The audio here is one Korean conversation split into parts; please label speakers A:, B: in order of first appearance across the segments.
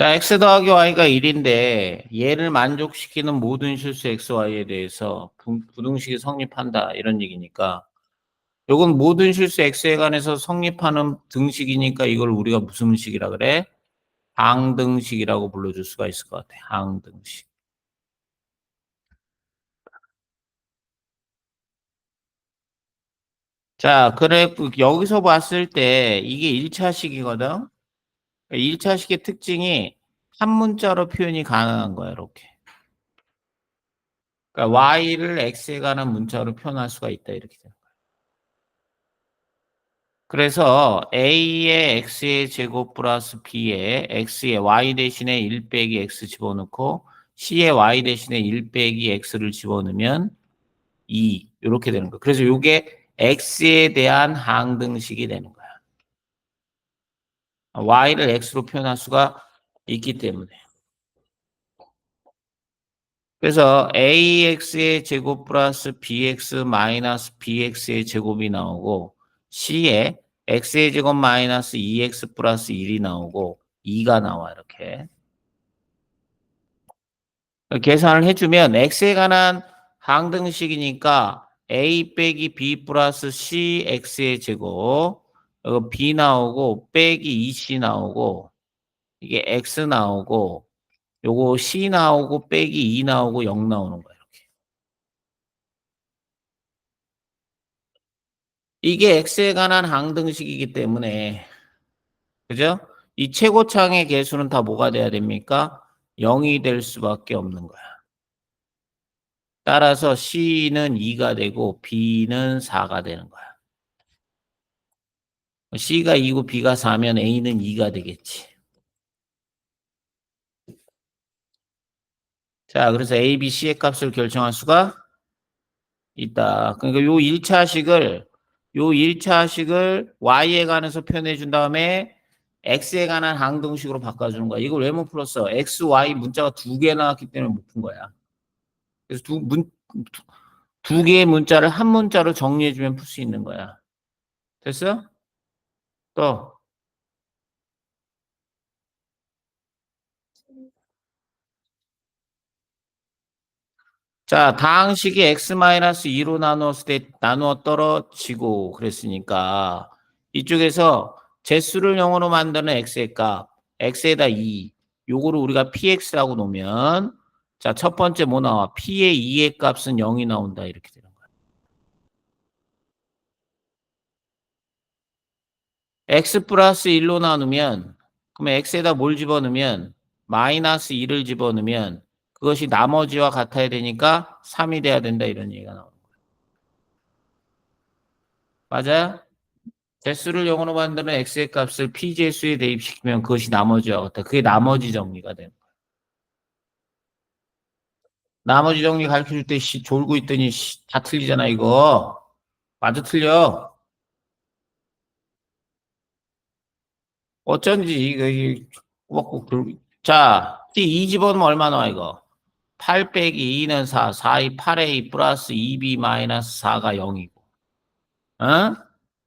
A: 자, x 더하기 y가 1인데 얘를 만족시키는 모든 실수 x, y에 대해서 부등식이 성립한다 이런 얘기니까 요건 모든 실수 x에 관해서 성립하는 등식이니까 이걸 우리가 무슨 식이라 그래? 항등식이라고 불러줄 수가 있을 것 같아. 항등식. 자, 그래 여기서 봤을 때 이게 1차식이거든. 1차식의 특징이 한 문자로 표현이 가능한 거야, 이렇게. 그러니까 y를 x에 관한 문자로 표현할 수가 있다 이렇게 돼. 그래서 a의 x의 제곱 플러스 b의 x의 y 대신에 1 빼기 x 집어넣고 c의 y 대신에 1 빼기 x를 집어넣으면 2 이렇게 되는 거예요. 그래서 이게 x에 대한 항등식이 되는 거야. y를 x로 표현할 수가 있기 때문에. 그래서 ax의 제곱 플러스 bx 마이너스 bx의 제곱이 나오고 c에 x의 제곱 마이너스 2x 플러스 1이 나오고 2가 나와 이렇게. 계산을 해주면 x에 관한 항등식이니까 a 빼기 b 플러스 c x의 제곱 이거 b 나오고 빼기 2c 나오고 이게 x 나오고 요거 c 나오고 빼기 2 나오고 0 나오는 거예요. 이게 x에 관한 항등식이기 때문에 그죠? 이 최고창의 개수는 다 뭐가 돼야 됩니까? 0이 될 수밖에 없는 거야. 따라서 c는 2가 되고 b는 4가 되는 거야. c가 2고 b가 4면 a는 2가 되겠지. 자, 그래서 a, b, c의 값을 결정할 수가 있다. 그러니까 요 1차식을 y에 관해서 표현해 준 다음에 x에 관한 항등식으로 바꿔주는 거야. 이걸 왜 못 풀었어? x, y 문자가 두 개 나왔기 때문에 못 푼 거야. 그래서 두 개의 문자를 한 문자로 정리해주면 풀 수 있는 거야. 됐어? 또. 자, 다항식이 x-2로 나누었을 때 나누어 떨어지고 그랬으니까 이쪽에서 제수를 0으로 만드는 x의 값, x에다 2, 요거를 우리가 px라고 놓으면 자, 첫 번째 뭐 나와? p의 2의 값은 0이 나온다 이렇게 되는 거야. x 플러스 1로 나누면 그러면 x에다 뭘 집어넣으면 마이너스 2를 집어넣으면 그것이 나머지와 같아야 되니까 3이 돼야 된다 이런 얘기가 나오는 거야. 맞아요? 개수를 0으로 만드는 x의 값을 p제수에 대입시키면 그것이 나머지와 같다. 그게 나머지 정리가 되는 거야. 나머지 정리 가르쳐줄 때 졸고 있더니 다 틀리잖아 이거. 완전 틀려. 어쩐지 이거 꼬박꼬박 자, t 2 집어넣으면 얼마 나와 이거? 8 빼기 2는 4, 4이 8a 플러스 2b 마이너스 4가 0이고 어?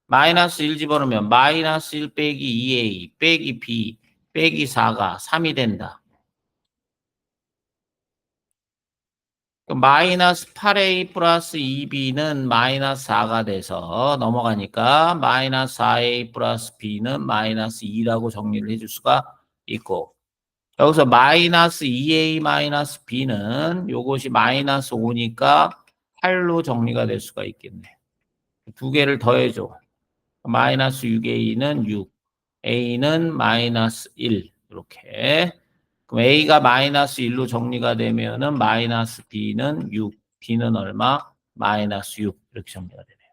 A: 마이너스 1 집어넣으면 마이너스 1 빼기 2a 빼기 b 빼기 4가 3이 된다. 마이너스 8a 플러스 2b는 마이너스 4가 돼서 넘어가니까 마이너스 4a 플러스 b는 마이너스 2라고 정리를 해줄 수가 있고 여기서 마이너스 2a 마이너스 b는 요것이 마이너스 5니까 8로 정리가 될 수가 있겠네. 두 개를 더해줘. 마이너스 6a는 6, a는 마이너스 1 이렇게. 그럼 a가 마이너스 1로 정리가 되면은 마이너스 b는 6, b는 얼마? 마이너스 6 이렇게 정리가 되네요.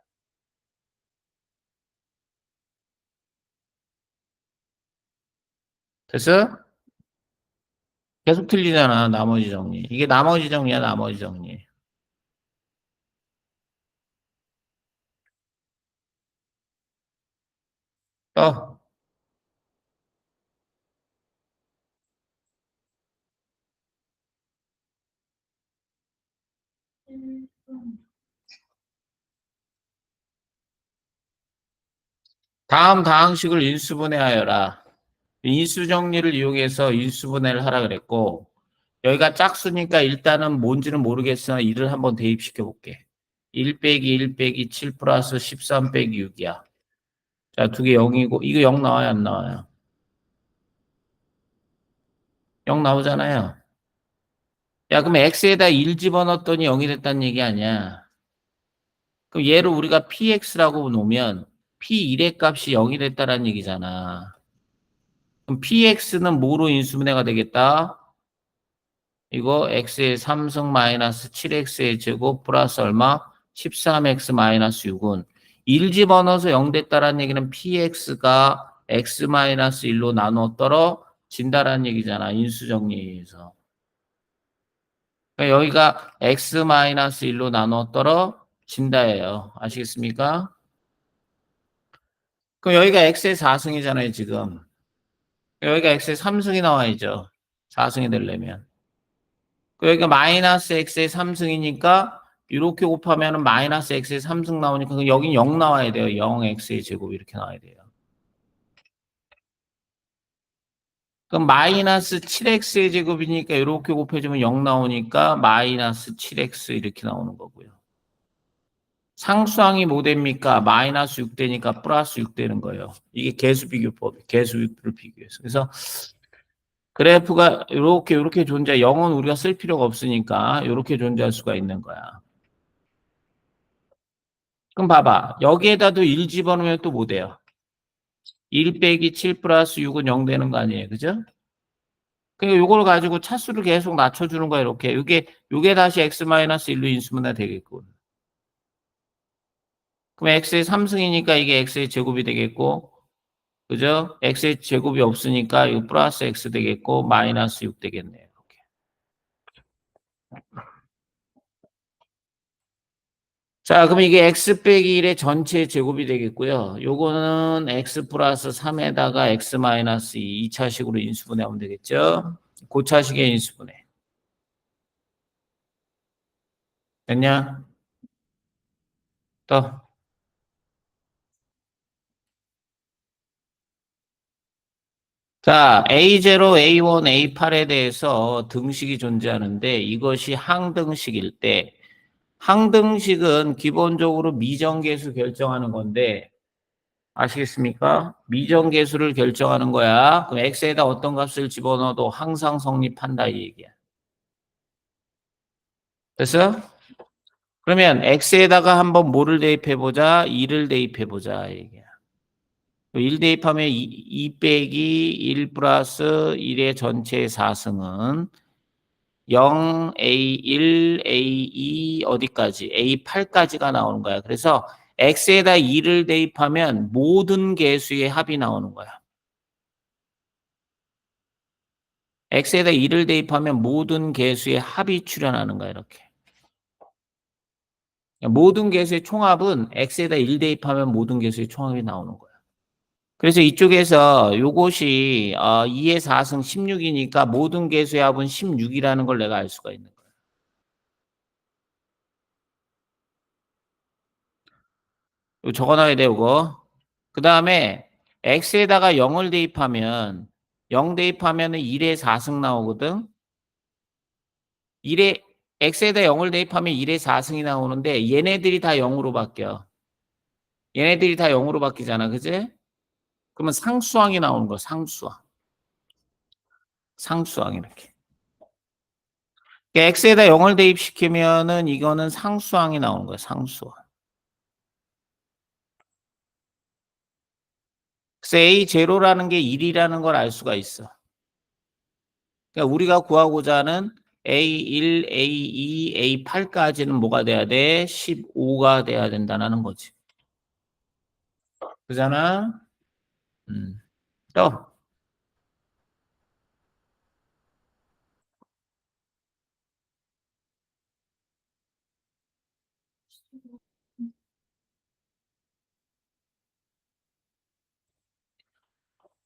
A: 됐어? 계속 틀리잖아 나머지 정리. 이게 나머지 정리야 나머지 정리. 또 다음 다항식을 인수분해하여라. 인수 정리를 이용해서 인수분해를 하라 그랬고, 여기가 짝수니까 일단은 뭔지는 모르겠으나 1을 한번 대입시켜 볼게. 1 빼기 1 빼기 7 플러스 13 빼기 6이야. 자, 두 개 0이고, 이거 0 나와요, 안 나와요? 0 나오잖아요. 야, 그럼 x에다 1 집어넣었더니 0이 됐다는 얘기 아니야. 그럼 얘를 우리가 px라고 놓으면 p1의 값이 0이 됐다는 얘기잖아. 그럼 px는 뭐로 인수분해가 되겠다? 이거 x의 3승 마이너스 7x의 제곱 플러스 얼마? 13x 마이너스 6은 1 집어넣어서 0 됐다라는 얘기는 px가 x 마이너스 1로 나눠 떨어진다라는 얘기잖아. 인수정리에서. 그러니까 여기가 x 마이너스 1로 나눠 떨어진다예요. 아시겠습니까? 그럼 여기가 x의 4승이잖아요, 지금. 여기가 x의 3승이 나와야죠. 4승이 되려면. 여기가 마이너스 x의 3승이니까 이렇게 곱하면 마이너스 x의 3승 나오니까 여긴 0 나와야 돼요. 0x의 제곱 이렇게 나와야 돼요. 그럼 마이너스 7x의 제곱이니까 이렇게 곱해주면 0 나오니까 마이너스 7x 이렇게 나오는 거고요. 상수항이 뭐 됩니까? 마이너스 6 되니까 플러스 6 되는 거예요. 이게 개수 비교법, 개수를 비교해서. 그래서 그래프가 이렇게 존재, 0은 우리가 쓸 필요가 없으니까 이렇게 존재할 수가 있는 거야. 그럼 봐봐. 여기에다도 1 집어넣으면 또 뭐 돼요? 1 빼기 7 플러스 6은 0 되는 거 아니에요? 그죠? 그러니까 요걸 가지고 차수를 계속 낮춰주는 거야, 이렇게. 요게 다시 x-1로 인수분해 되겠고. 그럼 x의 3승이니까 이게 x의 제곱이 되겠고, 그죠? x의 제곱이 없으니까 이거 플러스 x 되겠고, 마이너스 6 되겠네요. 이렇게. 자, 그럼 이게 x 빼기 1의 전체 제곱이 되겠고요. 요거는 x 플러스 3에다가 x 마이너스 2, 2차식으로 인수분해하면 되겠죠? 고차식의 인수분해. 됐냐? 또. 자, A0, A1, A8에 대해서 등식이 존재하는데 이것이 항등식일 때 항등식은 기본적으로 미정계수 결정하는 건데 아시겠습니까? 미정계수를 결정하는 거야. 그럼 X에다 어떤 값을 집어넣어도 항상 성립한다 이 얘기야. 됐어? 그러면 X에다가 한번 뭐를 대입해보자? 2를 대입해보자 이 얘기야. 1 대입하면 2 빼기 1 플러스 1의 전체 4승은 0, A1, A2 어디까지? A8까지가 나오는 거야. 그래서 X에다 2를 대입하면 모든 개수의 합이 나오는 거야. X에다 2를 대입하면 모든 개수의 합이 출현하는 거야. 이렇게. 모든 개수의 총합은 X에다 1 대입하면 모든 개수의 총합이 나오는 거야. 그래서 이쪽에서 요것이 2의 4승 16이니까 모든 개수의 합은 16이라는 걸 내가 알 수가 있는 거야. 이거 적어놔야 돼, 이거. 그 다음에 x에다가 0을 대입하면 0 대입하면 1의 4승 나오거든. 1의 x에다 0을 대입하면 1의 4승이 나오는데 얘네들이 다 0으로 바뀌어. 얘네들이 다 0으로 바뀌잖아. 그지? 그러면 상수항이 나오는 거야. 상수항. 상수항 이렇게. 그러니까 x에다 0을 대입시키면은 이거는 상수항이 나오는 거야. 상수항. 그래서 A0라는 게 1이라는 걸 알 수가 있어. 그러니까 우리가 구하고자 하는 A1, A2, A8까지는 뭐가 돼야 돼? 15가 돼야 된다는 거지. 그잖아? 또.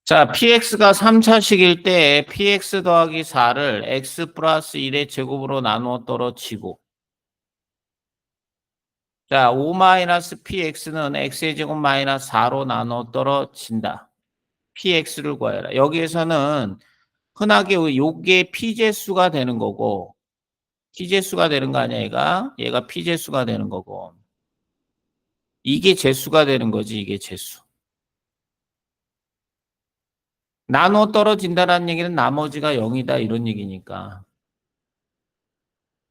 A: 자, px가 3차식일 때 px 더하기 4를 x 플러스 1의 제곱으로 나누어 떨어지고 자, 5 마이너스 px는 x의 제곱 마이너스 4로 나누어 떨어진다. px를 구하여라. 여기에서는 흔하게 요게 p제수가 되는 거고 p제수가 되는 거 아니야 얘가 p제수가 되는 거고 이게 제수가 되는 거지 이게 제수. 나누어 떨어진다라는 얘기는 나머지가 0이다 이런 얘기니까.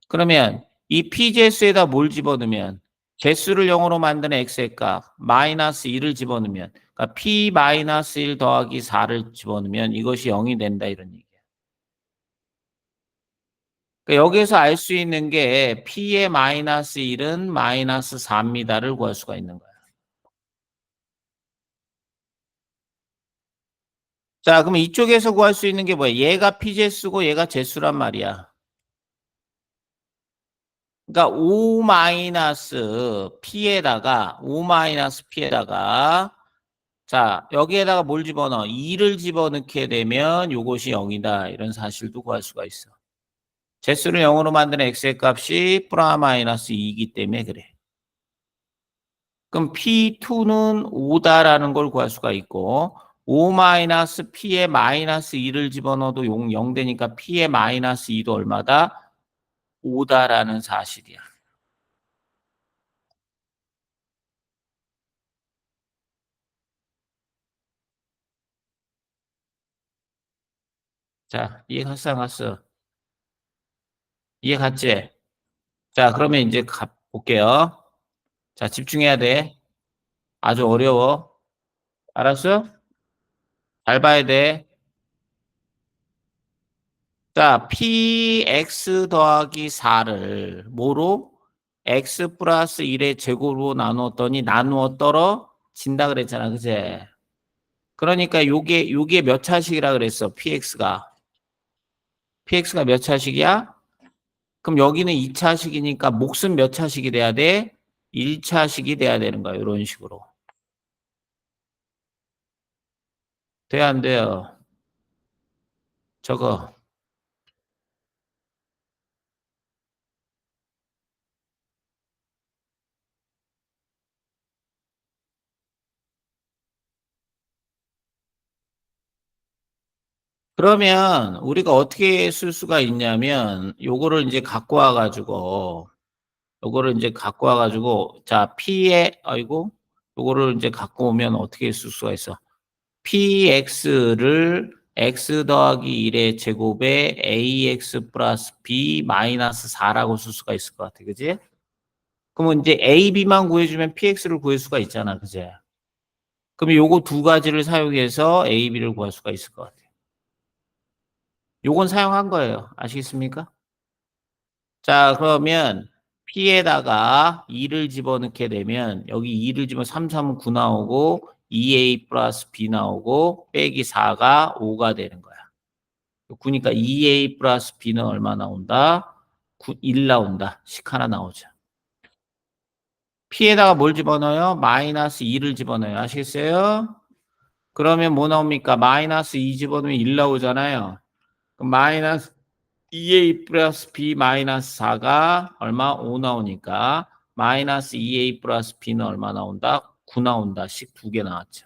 A: 그러면 이 p제수에다 뭘 집어넣으면 제수를 0으로 만드는 x의 값 마이너스 1을 집어넣으면 그러니까 p 마이너스 1 더하기 4를 집어넣으면 이것이 0이 된다 이런 얘기야. 그러니까 여기에서 알 수 있는 게 p의 마이너스 1은 마이너스 4입니다를 구할 수가 있는 거야. 자, 그럼 이쪽에서 구할 수 있는 게 뭐야? 얘가 p제수고 얘가 제수란 말이야. 그러니까 5 마이너스 p에다가 5 마이너스 p에다가 자, 여기에다가 뭘 집어넣어? 2를 집어넣게 되면 요것이 0이다. 이런 사실도 구할 수가 있어. 제수를 0으로 만드는 x의 값이 프라 마이너스 2이기 때문에 그래. 그럼 P2는 5다라는 걸 구할 수가 있고 5 마이너스 P에 마이너스 2를 집어넣어도 0 되니까 P에 마이너스 2도 얼마다? 5다라는 사실이야. 자, 이해갔어, 안 갔어? 이해갔지? 자, 그러면 이제 볼게요. 자, 집중해야 돼. 아주 어려워. 알았어? 잘 봐야 돼. 자, px 더하기 4를 뭐로? x 플러스 1의 제곱으로 나누었더니 나누어 떨어진다 그랬잖아. 그제? 그러니까 요게 몇 차식이라 그랬어? px가 몇 차식이야? 그럼 여기는 2차식이니까 몫은 몇 차식이 돼야 돼? 1차식이 돼야 되는 거야. 이런 식으로. 돼, 안 돼요? 저거. 그러면 우리가 어떻게 쓸 수가 있냐면 요거를 이제 갖고 와가지고 요거를 이제 갖고 와가지고 자 P에 아이고 요거를 이제 갖고 오면 어떻게 쓸 수가 있어? PX를 X 더하기 1의 제곱에 AX 플러스 B 마이너스 4라고 쓸 수가 있을 것 같아. 그지? 그러면 이제 A, B만 구해주면 PX를 구할 수가 있잖아. 그지? 그럼 요거 두 가지를 사용해서 A, B를 구할 수가 있을 것 같아. 요건 사용한 거예요. 아시겠습니까? 자, 그러면 P에다가 2를 집어넣게 되면 여기 2를 집어 3, 3은 9 나오고 2A 플러스 B 나오고 빼기 4가 5가 되는 거야. 9니까 2A 플러스 B는 얼마 나온다? 1 나온다. 식 하나 나오죠. P에다가 뭘 집어넣어요? 마이너스 2를 집어넣어요. 아시겠어요? 그러면 뭐 나옵니까? 마이너스 2 집어넣으면 1 나오잖아요. 그럼 마이너스 2A 플러스 B 마이너스 4가 얼마? 5 나오니까 마이너스 2A 플러스 B는 얼마 나온다? 9 나온다. 식 두 개 나왔죠.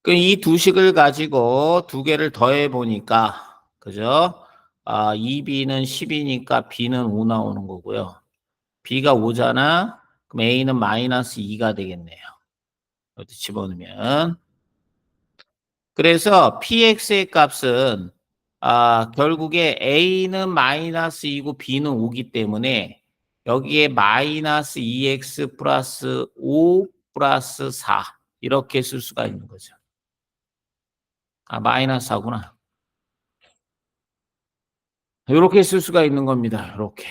A: 이 두 식을 가지고 두 개를 더해 보니까 그죠? 2B는 10이니까 B는 5 나오는 거고요. B가 5잖아. 그럼 A는 마이너스 2가 되겠네요. 이것도 집어넣으면. 그래서 PX의 값은 결국에 A는 마이너스 2고 B는 5기 때문에 여기에 마이너스 2X 플러스 5 플러스 4 이렇게 쓸 수가 있는 거죠. 마이너스 4구나. 이렇게 쓸 수가 있는 겁니다. 이렇게.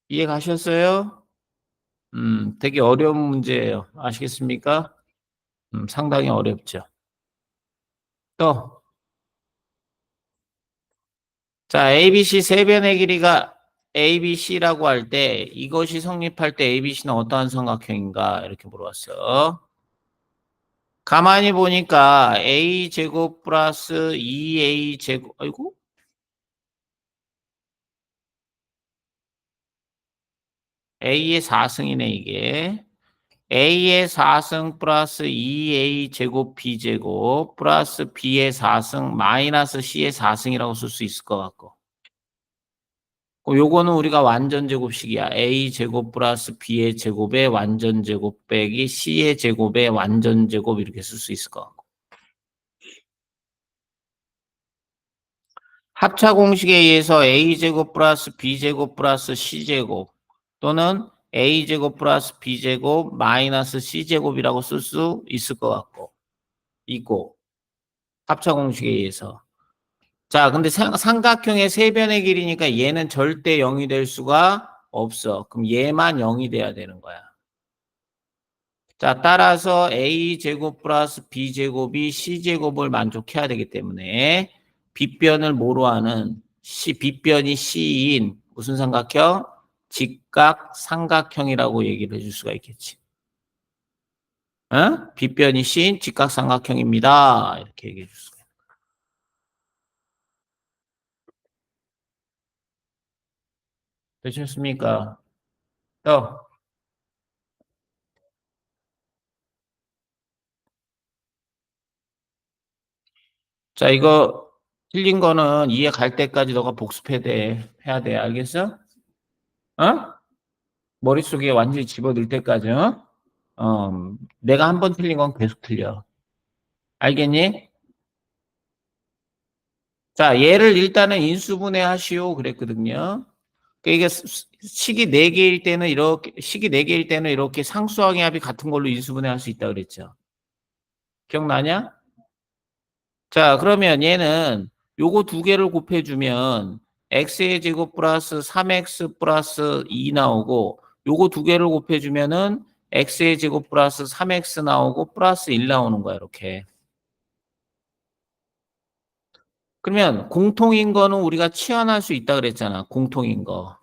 A: 이해 가셨어요? 되게 어려운 문제예요. 아시겠습니까? 상당히 어렵죠. 또, 자, ABC 세 변의 길이가 ABC라고 할 때 이것이 성립할 때 ABC는 어떠한 삼각형인가 이렇게 물어봤어. 가만히 보니까 a제곱 플러스 2a제곱, 아이고, a의 4승이네, 이게. a의 4승 플러스 2a 제곱 b제곱 플러스 b의 4승 마이너스 c의 4승이라고 쓸 수 있을 것 같고. 요거는 우리가 완전 제곱식이야. a 제곱 플러스 b의 제곱의 완전 제곱 빼기 c의 제곱의 완전 제곱 이렇게 쓸 수 있을 것 같고. 합차 공식에 의해서 a제곱 플러스 b제곱 플러스 c제곱 또는 a제곱 플러스 b제곱 마이너스 c제곱이라고 쓸 수 있을 것 같고. 있고. 합차 공식에 의해서. 자, 근데 삼각형의 세변의 길이니까 얘는 절대 0이 될 수가 없어. 그럼 얘만 0이 돼야 되는 거야. 자, 따라서 a제곱 플러스 b제곱이 c제곱을 만족해야 되기 때문에 빗변을 뭐로 하는 빗변이 c인 무슨 삼각형? 직각 삼각형이라고 얘기를 해줄 수가 있겠지. 어? 빗변이 c인 직각 삼각형입니다. 이렇게 얘기해 줄 수가 있어. 되셨습니까? 또. 자, 이거 틀린 거는 이해 갈 때까지 너가 복습해야 돼. 해야 돼. 알겠어? 어? 머릿속에 완전히 집어넣을 때까지. 어? 내가 한 번 틀린 건 계속 틀려. 알겠니? 자, 얘를 일단은 인수분해 하시오 그랬거든요. 그러니까 이게 식이 4개일 때는 이렇게 식이 4개일 때는 이렇게 상수항의 합이 같은 걸로 인수분해 할 수 있다 그랬죠. 기억나냐? 자, 그러면 얘는 요거 두 개를 곱해주면 x의 제곱 플러스 3x 플러스 2 나오고 요거 두 개를 곱해주면은 x의 제곱 플러스 3x 나오고 플러스 1 나오는 거야, 이렇게. 그러면 공통인 거는 우리가 치환할 수 있다 그랬잖아. 공통인 거.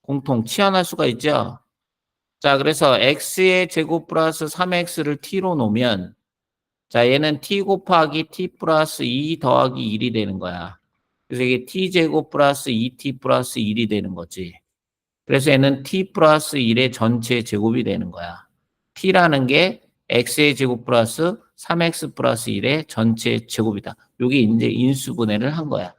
A: 공통 치환할 수가 있죠. 자, 그래서 x의 제곱 플러스 3x를 t로 놓으면 자, 얘는 t 곱하기 t 플러스 2 더하기 1이 되는 거야. 그래서 이게 t제곱 플러스 2t 플러스 1이 되는 거지. 그래서 얘는 t 플러스 1의 전체 제곱이 되는 거야. t라는 게 x의 제곱 플러스 3x 플러스 1의 전체 제곱이다. 요게 이제 인수분해를 한 거야.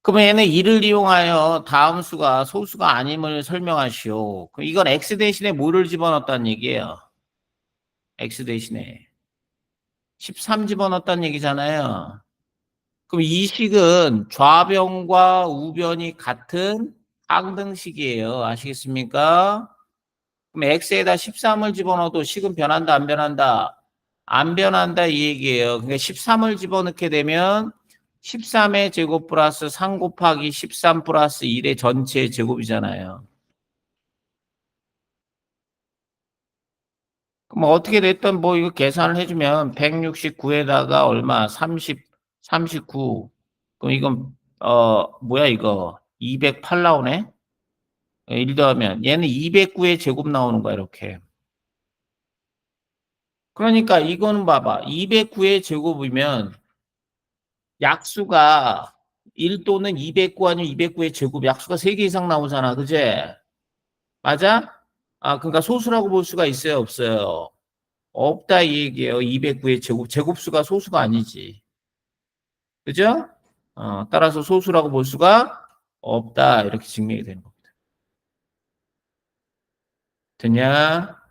A: 그러면 얘는 이를 이용하여 다음 수가 소수가 아님을 설명하시오. 그럼 이건 x 대신에 뭐를 집어넣었다는 얘기예요. x 대신에 13 집어넣었다는 얘기잖아요. 그럼 이 식은 좌변과 우변이 같은 항등식이에요. 아시겠습니까? 그럼 x에다 13을 집어넣어도 식은 변한다, 안 변한다? 안 변한다 이 얘기예요. 그러니까 13을 집어넣게 되면 13의 제곱 플러스 3 곱하기 13 플러스 1의 전체 제곱이잖아요. 그럼 어떻게 됐든 뭐 이거 계산을 해주면 169에다가 얼마 39. 그럼 이건 뭐야 이거 208 나오네. 1 더하면 얘는 209의 제곱 나오는 거야 이렇게. 그러니까 이거는 봐봐 209의 제곱이면 약수가 1 또는 209 아니면 209의 제곱 약수가 3개 이상 나오잖아. 그제? 맞아? 아, 그러니까 소수라고 볼 수가 있어요, 없어요? 없다 이 얘기예요. 209의 제곱. 제곱수가 소수가 아니지. 그죠? 따라서 소수라고 볼 수가 없다. 이렇게 증명이 되는 겁니다. 됐냐?